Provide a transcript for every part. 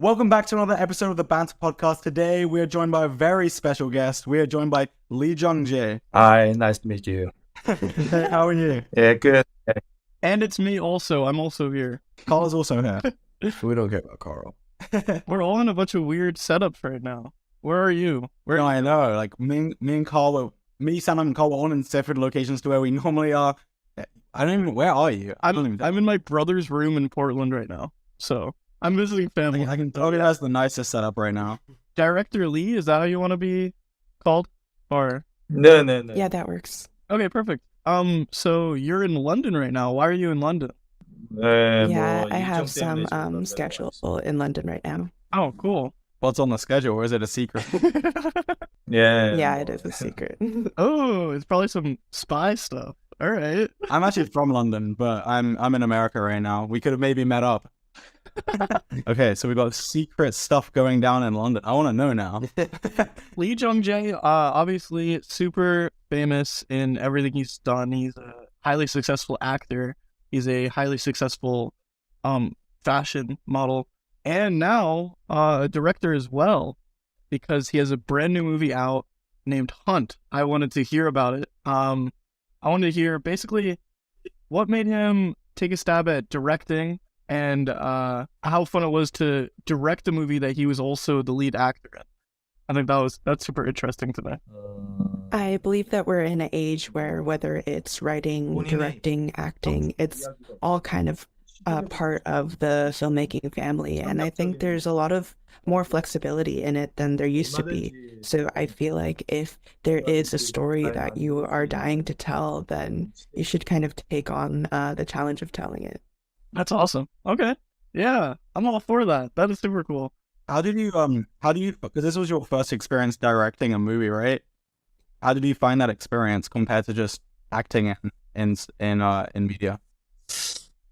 Welcome back to another episode of the Banter podcast. Today, we are joined by a very special guest. We are joined by Lee Jung Jae. Hi, nice to meet you. Hey, how are you? Yeah, good. And it's me also. I'm also here. Carl is also here. We don't care about Carl. We're all in a bunch of weird setups right now. Where are you? Where? No, I know. Like me and Carl Sam and Carl were all in separate locations to where we normally are. I don't even. Where are you? I'm in my brother's room in Portland right now. So I'm visiting family. I can tell you that's the nicest setup right now. Director Lee, is that how you want to be called? Or No. Yeah, that works. okay, perfect. So you're in London right now. Why are you in London? Yeah, I have some schedule in London right now. Oh, cool. What's on the schedule, or is it a secret? Yeah, it is a secret. Oh, it's probably some spy stuff. All right. I'm actually from London, but I'm in America right now. We could have maybe met up. Okay, so we got secret stuff going down in London. I want to know now. Lee Jung Jae, obviously super famous in everything he's done. He's a highly successful actor. He's a highly successful fashion model, and now a director as well, because he has a brand new movie out named Hunt. I wanted to hear about it. I wanted to hear basically what made him take a stab at directing, and how fun it was to direct a movie that he was also the lead actor in. I think that's super interesting to me. I believe that we're in an age where whether it's writing, directing, acting, it's all kind of part of the filmmaking family. And I think there's a lot of more flexibility in it than there used to be. So I feel like if there is a story that you are dying to tell, then you should kind of take on the challenge of telling it. That's awesome. Okay. Yeah, I'm all for that. That is super cool. How did you because this was your first experience directing a movie, right? How did you find that experience compared to just acting in media?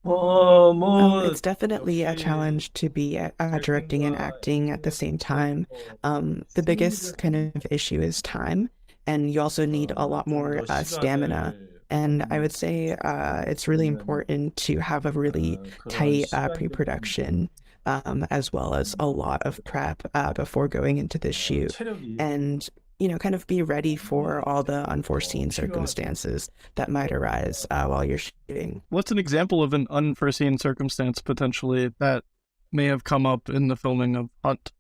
It's definitely a challenge to be directing and acting at the same time. The biggest kind of issue is time, and you also need a lot more stamina. And I would say it's really important to have a really tight pre-production, as well as a lot of prep before going into the shoot. And kind of be ready for all the unforeseen circumstances that might arise while you're shooting. What's an example of an unforeseen circumstance potentially that may have come up in the filming of Hunt?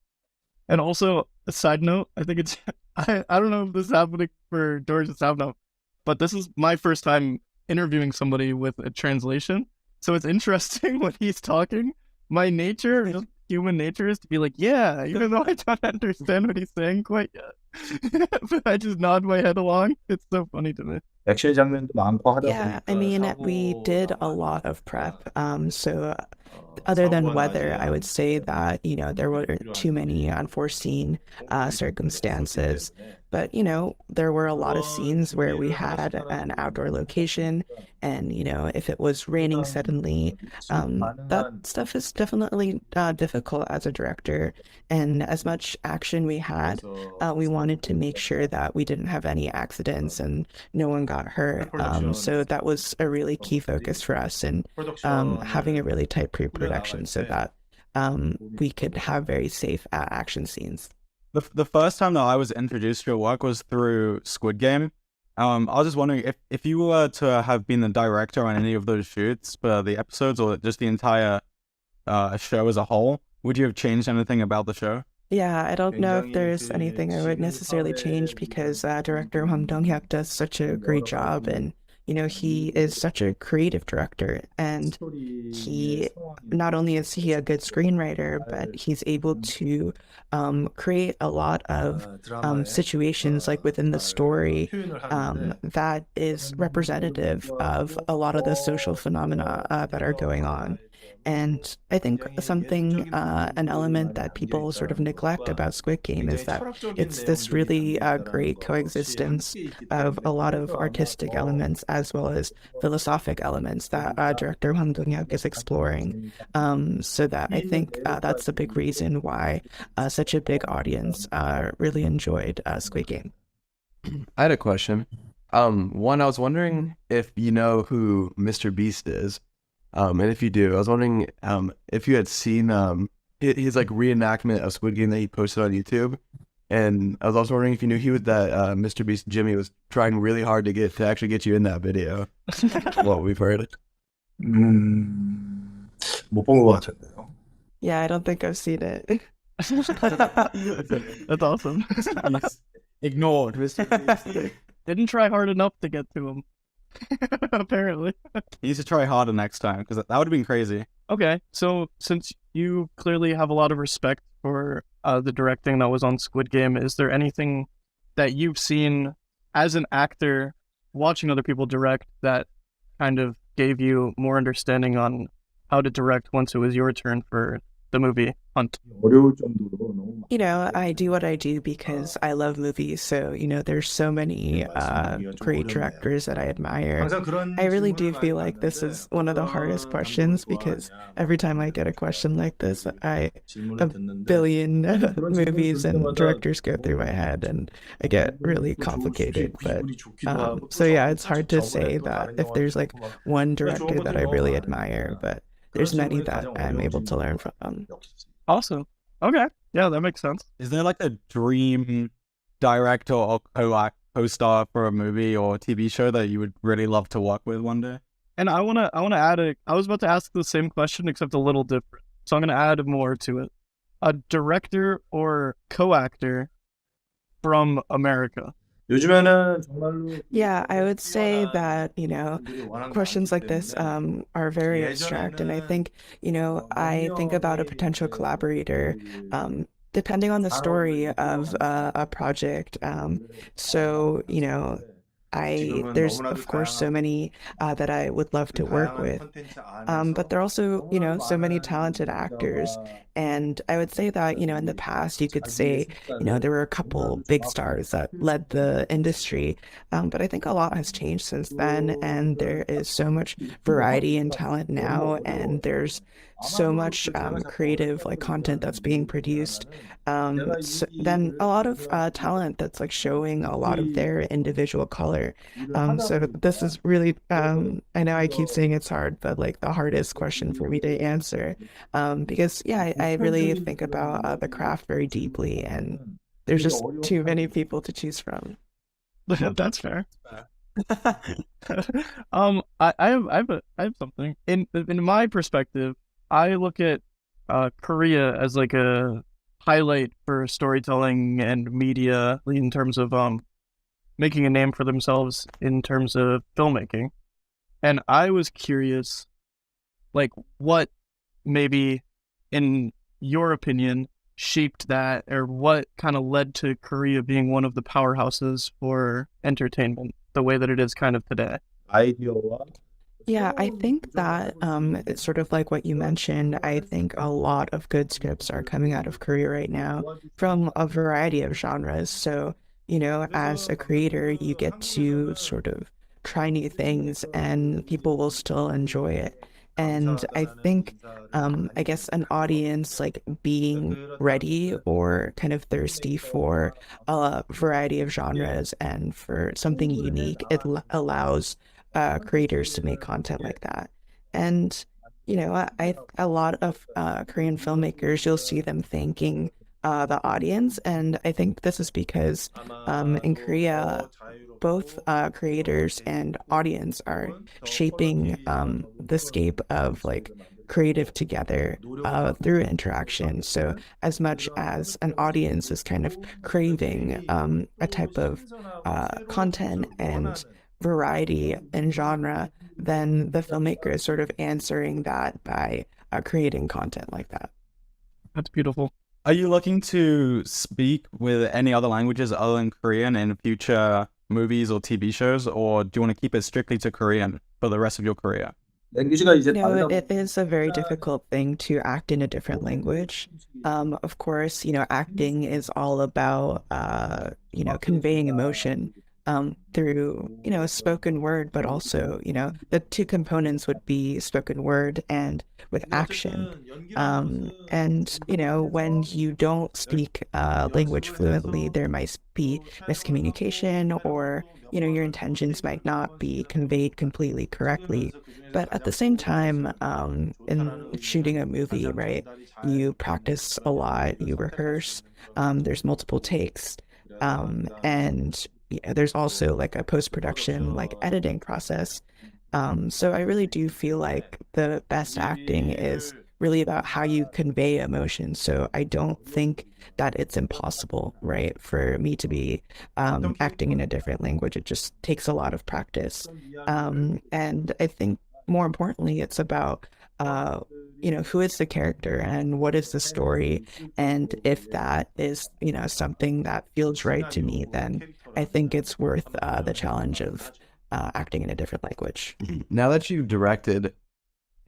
And also, a side note, I think it's, I don't know if this is happening for Doris and Savno, but this is my first time interviewing somebody with a translation. So it's interesting when he's talking. My nature, human nature, is to be like, yeah, even though I don't understand what he's saying quite yet. But I just nod my head along. It's so funny to me. 액션 장면도 많고 하다 Yeah, 보니까 I mean, we did a lot of prep. So other than weather, I would say that, there weren't too many unforeseen circumstances. But, there were a lot of scenes where we had an outdoor location, and, if it was raining suddenly, that stuff is definitely difficult as a director. And as much action we had, we wanted to make sure that we didn't have any accidents and no one got hurt. So that was a really key focus for us, and having a really tight pre-production so that we could have very safe action scenes. The first time that I was introduced to your work was through Squid Game. I was just wondering if you were to have been the director on any of those shoots for the episodes or just the entire show as a whole, would you have changed anything about the show? Yeah, I don't know if there's anything I would necessarily change because director Hwang Dong-hyuk does such a great job, and he is such a creative director, and he not only is he a good screenwriter, but he's able to create a lot of situations like within the story that is representative of a lot of the social phenomena that are going on. And I think an element that people sort of neglect about Squid Game is that it's this really great coexistence of a lot of artistic elements as well as philosophic elements that director Hwang Dong-hyuk is exploring. So that I think that's a big reason why such a big audience really enjoyed Squid Game. I had a question. One, I was wondering if you know who MrBeast is. And if you do, I was wondering if you had seen his like reenactment of Squid Game that he posted on YouTube. And I was also wondering if you knew MrBeast Jimmy was trying really hard to actually get you in that video. What we've heard. 못 본 것 같은데요. Yeah, I don't think I've seen it. That's awesome. Ignored. Didn't try hard enough to get to him. Apparently. He needs to try harder next time because that would have been crazy. Okay, so since you clearly have a lot of respect for the directing that was on Squid Game, is there anything that you've seen as an actor watching other people direct that kind of gave you more understanding on how to direct once it was your turn for the movie Hunt? 어려울 정도로 너무 You know, I do what I do because I love movies. So, you know, there's so many great directors that I admire. I really do feel like this is one of the hardest questions because every time I get a question like this, a billion movies and directors go through my head and I get really complicated. But so yeah, it's hard to say that if there's like one director that I really admire, but there's many that I'm able to learn from. Awesome. Okay. Yeah, that makes sense. Is there like a dream director or co-star for a movie or TV show that you would really love to work with one day? And I wanna add I was about to ask the same question except a little different. So I'm gonna add more to it. A director or co-actor from America. 요즘에는 정말로 Yeah, I would say that, you know, questions like this are very abstract. And I think, you know, I think about a potential collaborator depending on the story of a project. So, you know, there's of course so many that I would love to work with, but there are also, you know, so many talented actors. And I would say that, you know, in the past you could say, you know, there were a couple big stars that led the industry, but I think a lot has changed since then, and there is so much variety and talent now, and there's so much creative like content that's being produced. Then a lot of talent that's like showing a lot of their individual color. So this is really, I know I keep saying it's hard, but like the hardest question for me to answer, because yeah, I really think about the craft very deeply, and there's just too many people to choose from. That's fair. I have something. In my perspective, I look at Korea as like a highlight for storytelling and media in terms of making a name for themselves in terms of filmmaking. And I was curious, like, what maybe, in your opinion, shaped that, or what kind of led to Korea being one of the powerhouses for entertainment the way that it is kind of today? 아이디어와 Yeah, I think that it's sort of like what you mentioned. I think a lot of good scripts are coming out of Korea right now from a variety of genres. So, you know, as a creator, you get to sort of try new things and people will still enjoy it. And I think, I guess an audience like being ready or kind of thirsty for a variety of genres and for something unique, it allows creators to make content like that. And, you know, a lot of Korean filmmakers, you'll see them thanking the audience. And I think this is because in Korea, both creators and audience are shaping the scape of like creative together through interaction. So as much as an audience is kind of craving a type of content and variety and genre, then the filmmaker is sort of answering that by creating content like that. That's beautiful. Are you looking to speak with any other languages other than Korean in future movies or TV shows, or do you want to keep it strictly to Korean for the rest of your career? 랭귀지가 이제 You know, 다르다 it is a very difficult thing to act in a different language. Of course, you know, acting is all about, you know, conveying emotion. through, spoken word, but also, the two components would be spoken word and with action. And, when you don't speak language fluently, there might be miscommunication or, your intentions might not be conveyed completely correctly. But at the same time, in shooting a movie, right, you practice a lot, you rehearse, there's multiple takes, and there's also like a post-production, like editing process. So I really do feel like the best acting is really about how you convey emotion. So I don't think that it's impossible, right, for me to be acting in a different language. It just takes a lot of practice. And I think more importantly, it's about who is the character and what is the story. And if that is, something that feels right to me, then I think it's worth the challenge of acting in a different language. Now that you've directed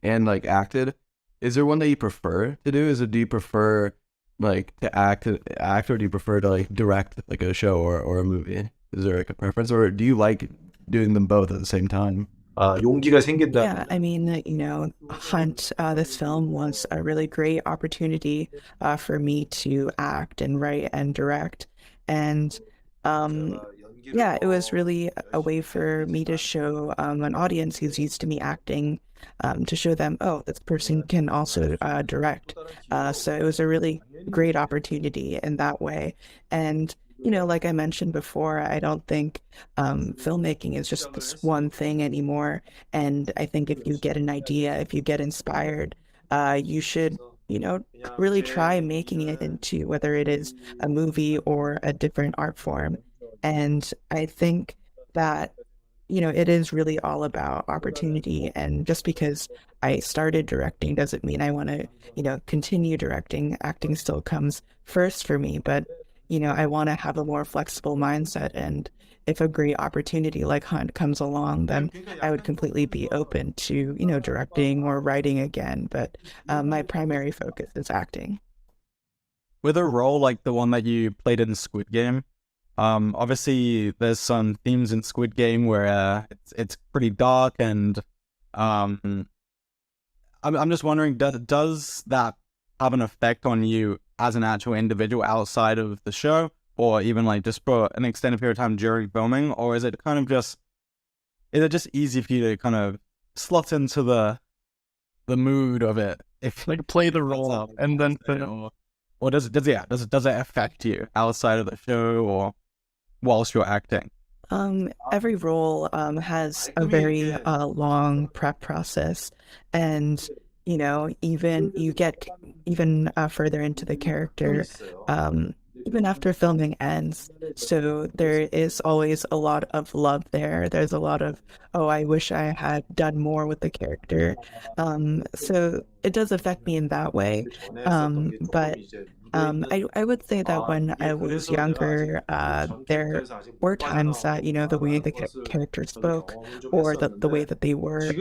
and like acted, is there one that you prefer to do? Do you prefer like to act, or do you prefer to like direct like a show or a movie? Is there like a preference, or do you like doing them both at the same time? 용기가 생긴다. Yeah, I mean, Hunt, this film was a really great opportunity for me to act and write and direct. And yeah, it was really a way for me to show an audience who's used to me acting, to show them, oh, this person can also direct. So it was a really great opportunity in that way. And like I mentioned before, I don't think filmmaking is just this one thing anymore. And I think if you get an idea, if you get inspired, you should, really try making it into whether it is a movie or a different art form. And I think that, it is really all about opportunity. And just because I started directing doesn't mean I want to, continue directing. Acting still comes first for me, but I want to have a more flexible mindset. And if a great opportunity like Hunt comes along, then I would completely be open to, directing or writing again. But my primary focus is acting. With a role like the one that you played in Squid Game, obviously there's some themes in Squid Game where it's pretty dark, and I'm just wondering, does that have an effect on you as an actual individual outside of the show, or even like just for an extended period of time during filming, or is it just easy for you to kind of slot into the mood of it, if Like play the role and then film. or does it affect you outside of the show or whilst you're acting? Every role has a very long prep process, and even you get even further into the character, even after filming ends. So there is always a lot of love there. There's a lot of, oh, I wish I had done more with the character. So it does affect me in that way. But I would say that when I was younger, there were times that, the way the character spoke or the way that they were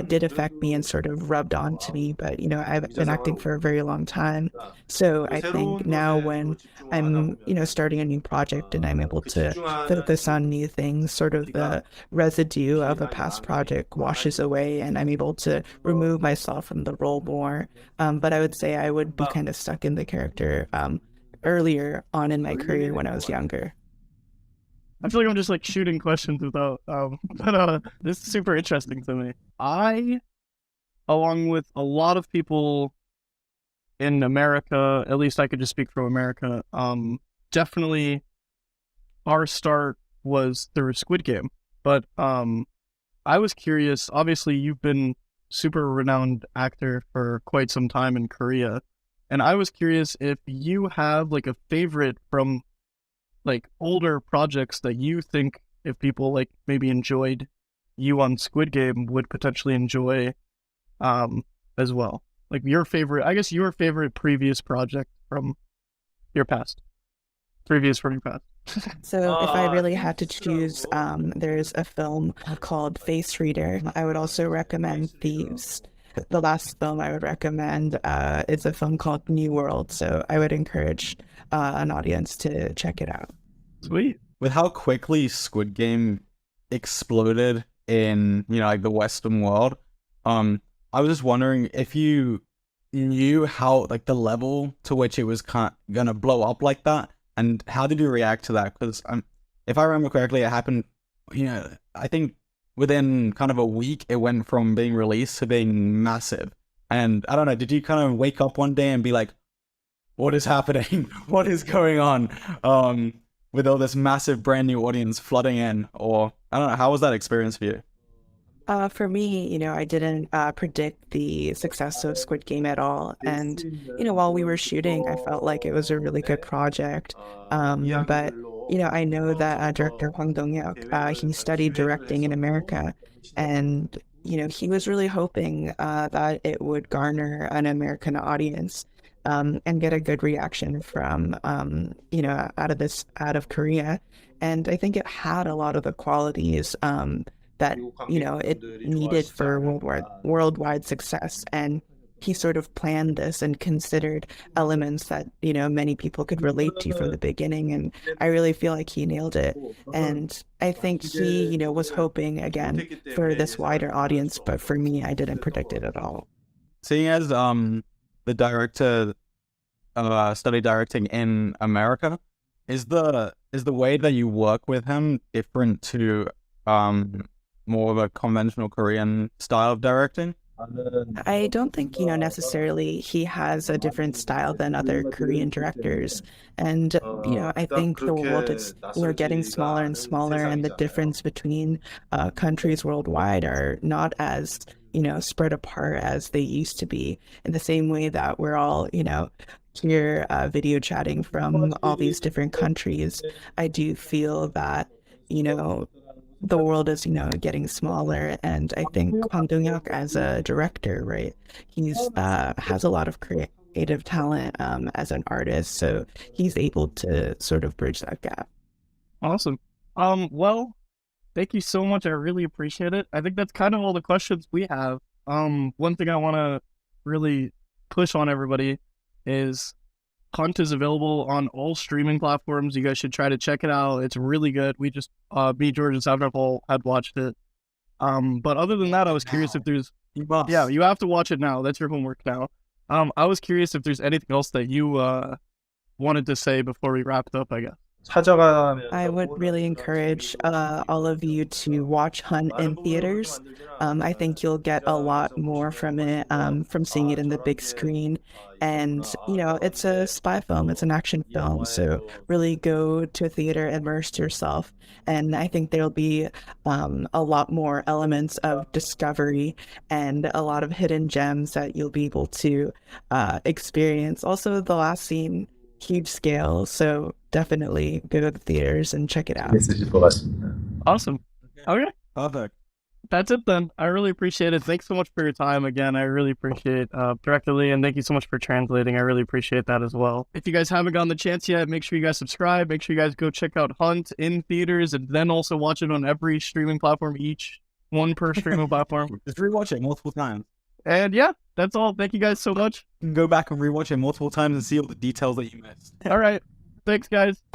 did affect me and sort of rubbed onto me. But, I've been acting for a very long time. So I think now when I'm, starting a new project and I'm able to focus on new things, sort of the residue of a past project washes away and I'm able to remove myself from the role more. But I would say I would be kind of stuck in the character earlier on in my career when I was younger. I feel like I'm just like shooting questions without, but this is super interesting to me. I, along with a lot of people in America, at least I could just speak from America, definitely our start was through Squid Game. But I was curious, obviously you've been super renowned actor for quite some time in Korea, and I was curious if you have like a favorite from like older projects that you think if people like maybe enjoyed you on Squid Game would potentially enjoy as well. Like your favorite previous project from your past. So if I really had to choose, there's a film called Face Reader. I would also recommend Thieves. The last film I would recommend is a film called New World. So I would encourage an audience to check it out. Sweet. with how quickly Squid Game exploded in, you know, like the Western world, I was just wondering if you knew how, like, the level to which it was gonna blow up like that, and how did you react to that? Because if I remember correctly, it happened, you know, I think within kind of a week, it went from being released to being massive. And I don't know, did you kind of wake up one day and be like, what is happening? What is going on? With all this massive brand new audience flooding in, or I don't know, how was that experience for you? For me, you know, I didn't predict the success of Squid Game at all. And, you know, while we were shooting, I felt like it was a really good project. But, you know, I know that director Hwang Dong-hyuk, he studied directing in America. And, you know, he was really hoping that it would garner an American audience and get a good reaction from, you know, out of Korea. And I think it had a lot of the qualities that, you know, it needed for worldwide success. And he sort of planned this and considered elements that, you know, many people could relate to from the beginning. And I really feel like he nailed it. And I think he, you know, was hoping again for this wider audience, but for me, I didn't predict it at all. Seeing as the director studied directing in America, is the way that you work with him different to more of a conventional Korean style of directing? I don't think, you know, necessarily he has a different style than other Korean directors. And, you know, I think the world is, we're getting smaller and smaller, and the difference between countries worldwide are not as, you know, spread apart as they used to be, in the same way that we're all, you know, here video chatting from all these different countries. I do feel that, you know, the world is, you know, getting smaller, and I think Hwang Dong-hyuk as a director, right, he's has a lot of creative talent as an artist, so he's able to sort of bridge that gap. Awesome. Well, thank you so much. I really appreciate it. I think that's kind of all the questions we have. One thing I want to really push on everybody is Hunt is available on all streaming platforms. You guys should try to check it out. It's really good. We just, me, George, and Savnapol had watched it. But other than that, I was curious if there's, yeah, you have to watch it now. That's your homework now. I was curious if there's anything else that you wanted to say before we wrapped up, I guess. I would really encourage all of you to watch Hunt in theaters. I think you'll get a lot more from it, from seeing it in the big screen. And, you know, it's a spy film, it's an action film. So really go to a theater, immerse yourself. And I think there'll be a lot more elements of discovery and a lot of hidden gems that you'll be able to experience. Also, the last scene, huge scale, so definitely go to the theaters and check it out. 있으실 것 같습니다. Awesome. Okay. Perfect. That's it then. I really appreciate it. Thanks so much for your time again. I really appreciate Director Lee, and thank you so much for translating. I really appreciate that as well. If you guys haven't gotten the chance yet, make sure you guys subscribe. Make sure you guys go check out Hunt in theaters, and then also watch it on every streaming platform, each one per streaming platform. Just rewatch it multiple times. And yeah, that's all. Thank you guys so much. You can go back and rewatch it multiple times and see all the details that you missed. All right. Thanks, guys.